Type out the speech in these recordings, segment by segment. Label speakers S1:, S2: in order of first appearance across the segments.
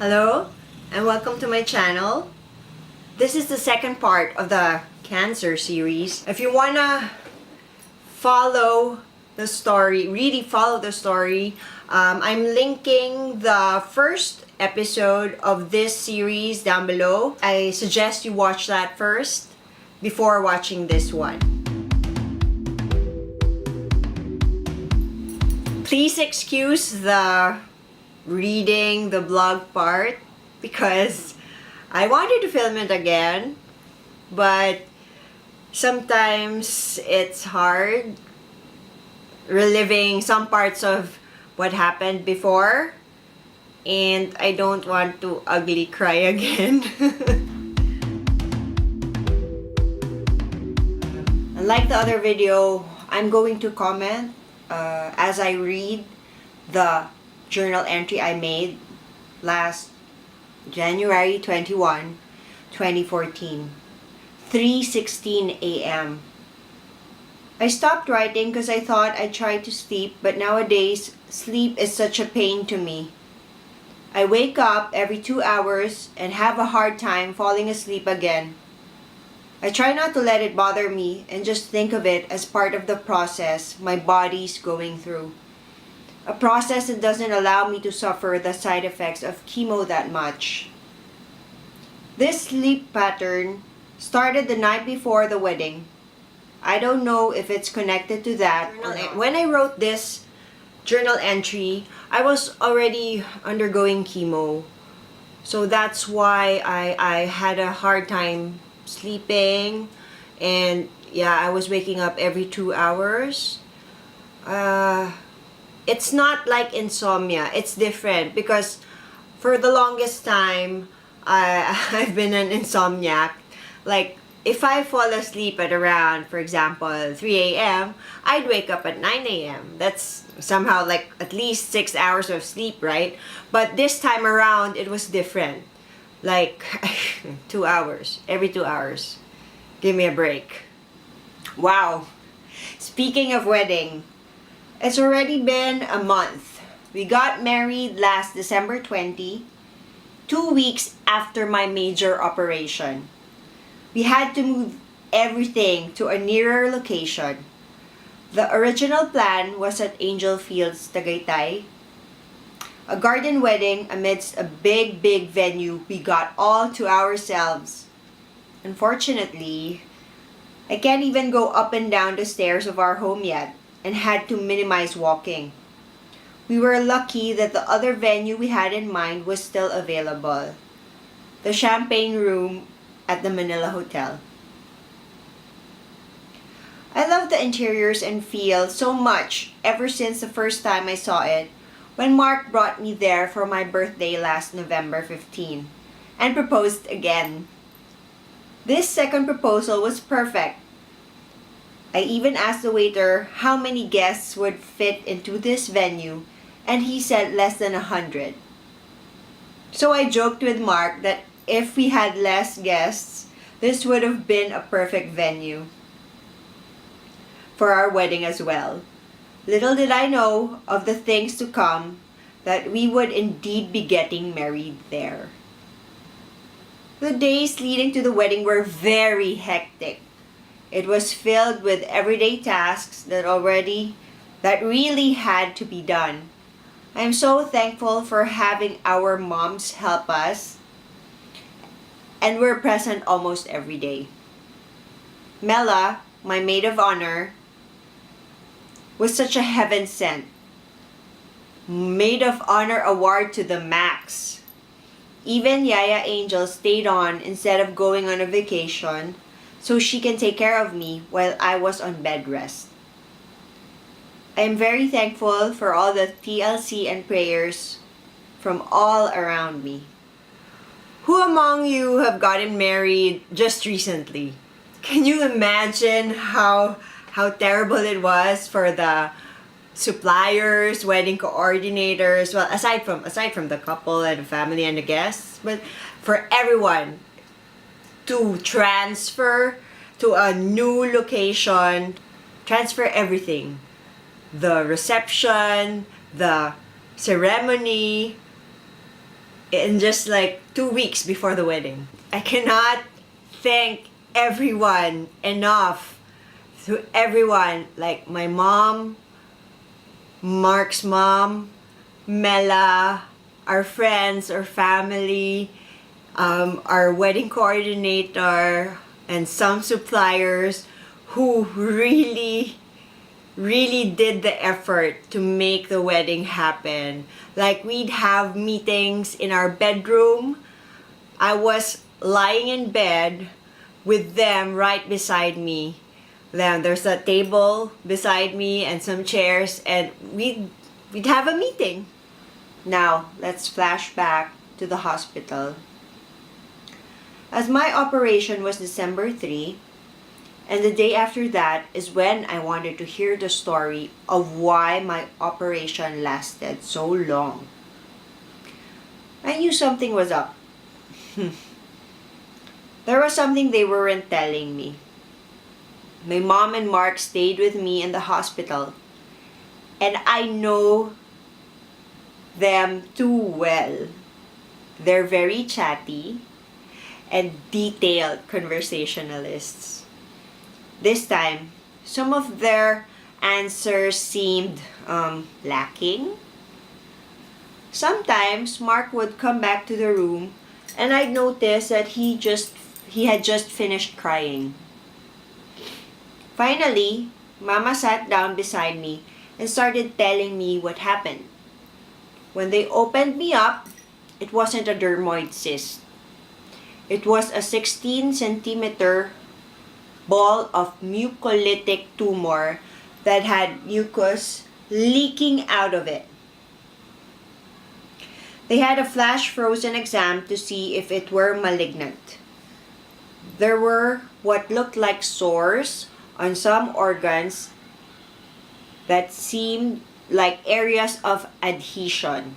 S1: Hello and welcome to my channel. This is the second part of the cancer series. If you wanna follow the story, really follow the story, I'm linking the first episode of this series down below. I suggest you watch that first before watching this one. Please excuse the reading the blog part because I wanted to film it again, but sometimes it's hard reliving some parts of what happened before, and I don't want to ugly cry again. Unlike the other video, I'm going to comment as I read the journal entry I made last January 21, 2014, 3:16 a.m. I stopped writing because I thought I'd try to sleep, but nowadays sleep is such a pain to me. I wake up every 2 hours and have a hard time falling asleep again. I try not to let it bother me and just think of it as part of the process my body's going through. A process that doesn't allow me to suffer the side effects of chemo that much. This sleep pattern started the night before the wedding. I don't know if it's connected to that or not. When I wrote this journal entry, I was already undergoing chemo. So that's why I had a hard time sleeping, and yeah, I was waking up every 2 hours. It's not like insomnia. It's different because for the longest time, I've been an insomniac. Like, if I fall asleep at around, for example, 3 a.m., I'd wake up at 9 a.m. That's somehow like at least 6 hours of sleep, right? But this time around, it was different. Like, 2 hours, every 2 hours. Give me a break. Wow. Speaking of wedding, it's already been a month. We got married last December 20, 2 weeks after my major operation. We had to move everything to a nearer location. The original plan was at Angel Fields, Tagaytay. A garden wedding amidst a big venue we got all to ourselves. Unfortunately, I can't even go up and down the stairs of our home yet, and had to minimize walking. We were lucky that the other venue we had in mind was still available, the Champagne Room at the Manila Hotel. I love the interiors and feel so much ever since the first time I saw it when Mark brought me there for my birthday last November 15 and proposed again. This second proposal was perfect. I even asked the waiter how many guests would fit into this venue, and he said less than 100. So I joked with Mark that if we had less guests, this would have been a perfect venue for our wedding as well. Little did I know of the things to come, that we would indeed be getting married there. The days leading to the wedding were very hectic. It was filled with everyday tasks that really had to be done. I am so thankful for having our moms help us, and we're present almost every day. Mela, my maid of honor, was such a heaven sent. Maid of honor award to the max. Even Yaya Angel stayed on instead of going on a vacation, so she can take care of me while I was on bed rest. I am very thankful for all the TLC and prayers from all around me. Who among you have gotten married just recently? Can you imagine how terrible it was for the suppliers, wedding coordinators, well, aside from the couple and the family and the guests, but for everyone to transfer to a new location, transfer everything. The reception, the ceremony, in just like 2 weeks before the wedding. I cannot thank everyone enough. To everyone, like my mom, Mark's mom, Mela, our friends, our family, our wedding coordinator, and some suppliers who really did the effort to make the wedding happen. Like, we'd have meetings in our bedroom. I was lying in bed with them right beside me. Then there's a table beside me and some chairs, and we'd have a meeting. Now, let's flash back to the hospital. As my operation was December 3, and the day after that is when I wanted to hear the story of why my operation lasted so long. I knew something was up. There was something they weren't telling me. My mom and Mark stayed with me in the hospital, and I know them too well. They're very chatty and detailed conversationalists. This time, some of their answers seemed lacking. Sometimes Mark would come back to the room and I'd notice that he had just finished crying. Finally, Mama sat down beside me and started telling me what happened. When they opened me up, it wasn't a dermoid cyst. It was a 16-centimeter ball of mucolytic tumor that had mucus leaking out of it. They had a flash frozen exam to see if it were malignant. There were what looked like sores on some organs that seemed like areas of adhesion.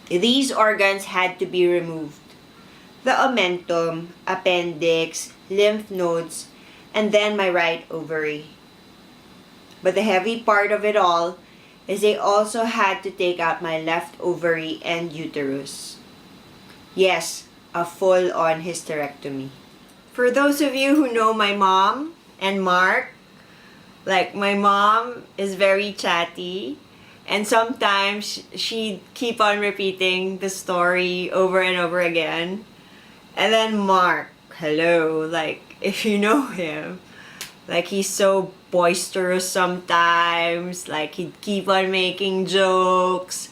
S1: These organs had to be removed. The omentum, appendix, lymph nodes, and then my right ovary. But the heavy part of it all is they also had to take out my left ovary and uterus. Yes, a full-on hysterectomy. For those of you who know my mom and Mark, like, my mom is very chatty, and sometimes she'd keep on repeating the story over and over again. And then Mark, hello, like, if you know him, like, he's so boisterous sometimes, like, he'd keep on making jokes.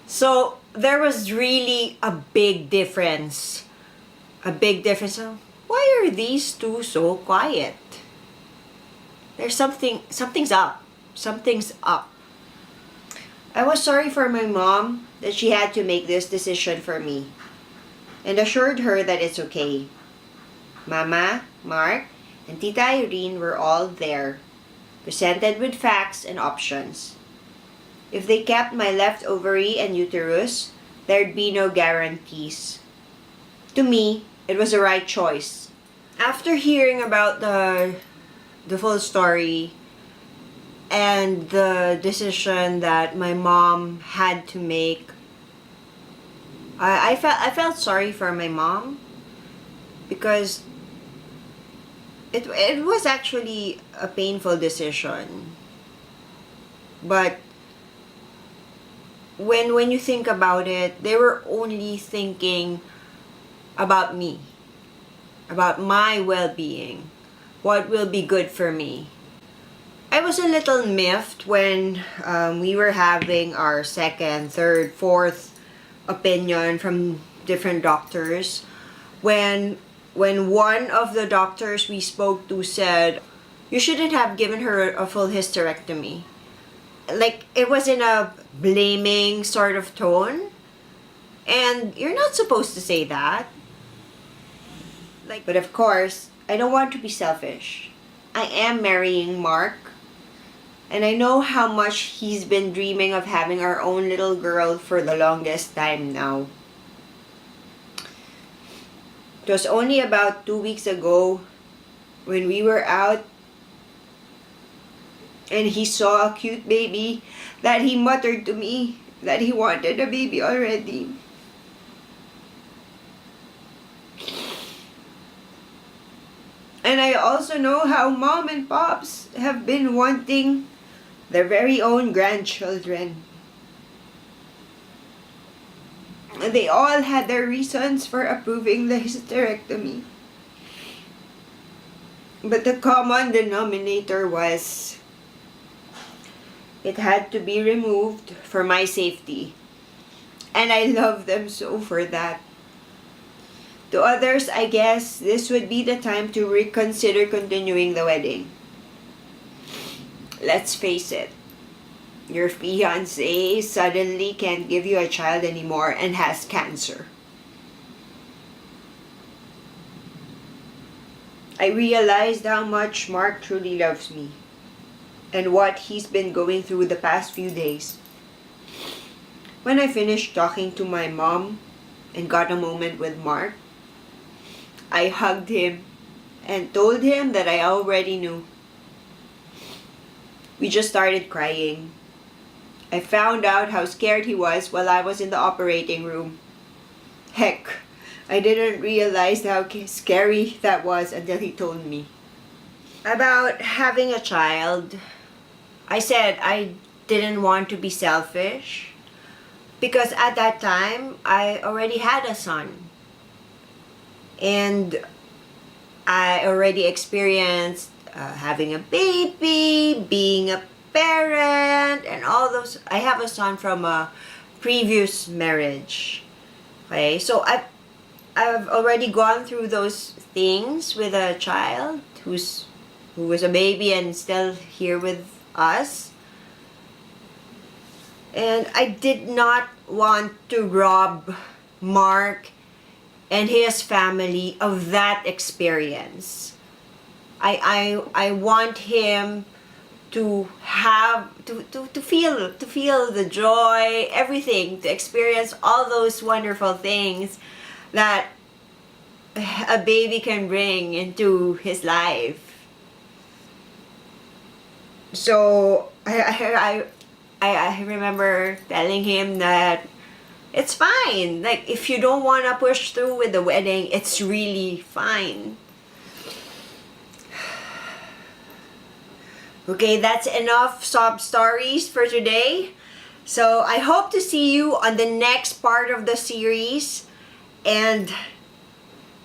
S1: So there was really a big difference. So, why are these two so quiet? There's something's up. Something's up. I was sorry for my mom that she had to make this decision for me, and assured her that it's okay. Mama, Mark, and Tita Irene were all there, presented with facts and options. If they kept my left ovary and uterus, there'd be no guarantees. To me, it was the right choice. After hearing about the full story and the decision that my mom had to make, I felt sorry for my mom, because it was actually a painful decision. But when you think about it, they were only thinking about me, about my well-being, what will be good for me. I was a little miffed when we were having our second, third, fourth opinion from different doctors. When one of the doctors we spoke to said, you shouldn't have given her a full hysterectomy. Like, it was in a blaming sort of tone. And you're not supposed to say that. Like, but of course, I don't want to be selfish. I am marrying Mark, and I know how much he's been dreaming of having our own little girl for the longest time now. It was only about 2 weeks ago when we were out and he saw a cute baby that he muttered to me that he wanted a baby already. And I also know how mom and pops have been wanting their very own grandchildren. They all had their reasons for approving the hysterectomy. But the common denominator was it had to be removed for my safety. And I love them so for that. To others, I guess this would be the time to reconsider continuing the wedding. Let's face it. Your fiancé suddenly can't give you a child anymore and has cancer. I realized how much Mark truly loves me and what he's been going through the past few days. When I finished talking to my mom and got a moment with Mark, I hugged him and told him that I already knew. We just started crying. I found out how scared he was while I was in the operating room. Heck, I didn't realize how scary that was until he told me. About having a child, I said I didn't want to be selfish because at that time I already had a son. And I already experienced having a baby, being a parent, and all those. I have a son from a previous marriage. Okay, so I've already gone through those things with a child who was a baby and still here with us. And I did not want to rob Mark and his family of that experience. I want him to have to feel the joy, everything, to experience all those wonderful things that a baby can bring into his life. So I remember telling him that it's fine. Like, if you don't want to push through with the wedding, it's really fine. Okay, that's enough sob stories for today. So I hope to see you on the next part of the series. And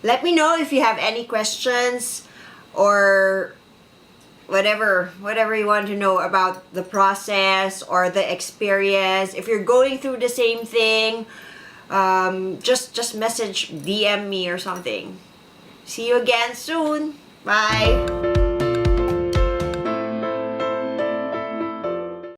S1: let me know if you have any questions or whatever you want to know about the process or the experience. If you're going through the same thing, just message, DM me or something. See you again soon. Bye.